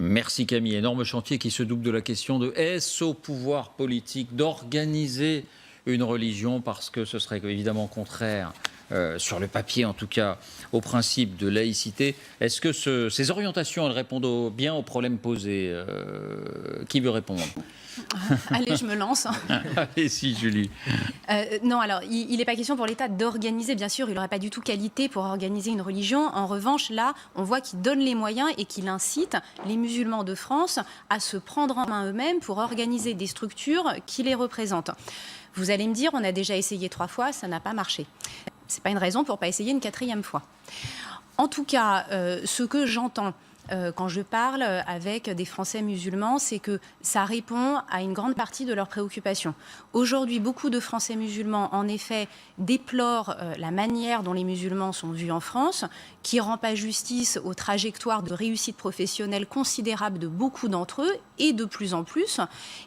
Merci Camille. Énorme chantier qui se double de la question de est-ce au pouvoir politique d'organiser une religion, parce que ce serait évidemment contraire, sur le papier en tout cas, au principe de laïcité. Est-ce que ces orientations, elles répondent bien aux problèmes posés? Qui veut répondre? Allez, je me lance. Allez-y, Julie. Non, alors, il n'est pas question pour l'État d'organiser, bien sûr, il n'aurait pas du tout qualité pour organiser une religion. En revanche, là, on voit qu'il donne les moyens et qu'il incite les musulmans de France à se prendre en main eux-mêmes pour organiser des structures qui les représentent. Vous allez me dire, on a déjà essayé 3 fois, ça n'a pas marché. Ce n'est pas une raison pour ne pas essayer une 4e fois. En tout cas, ce que j'entends quand je parle avec des Français musulmans, c'est que ça répond à une grande partie de leurs préoccupations. Aujourd'hui, beaucoup de Français musulmans, en effet, déplorent la manière dont les musulmans sont vus en France, qui ne rend pas justice aux trajectoires de réussite professionnelle considérables de beaucoup d'entre eux, et de plus en plus,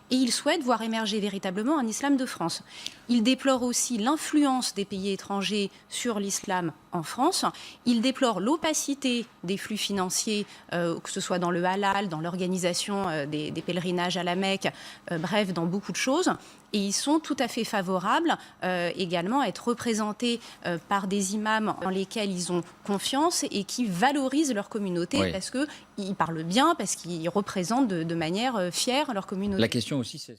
et ils souhaitent voir émerger véritablement un islam de France. Ils déplorent aussi l'influence des pays étrangers sur l'islam en France. Ils déplorent l'opacité des flux financiers, que ce soit dans le halal, dans l'organisation des pèlerinages à la Mecque, bref, dans beaucoup de choses. Et ils sont tout à fait favorables également à être représentés par des imams en lesquels ils ont confiance et qui valorisent leur communauté, oui, parce qu'ils parlent bien, parce qu'ils représentent de manière fière leur communauté. La question aussi, c'est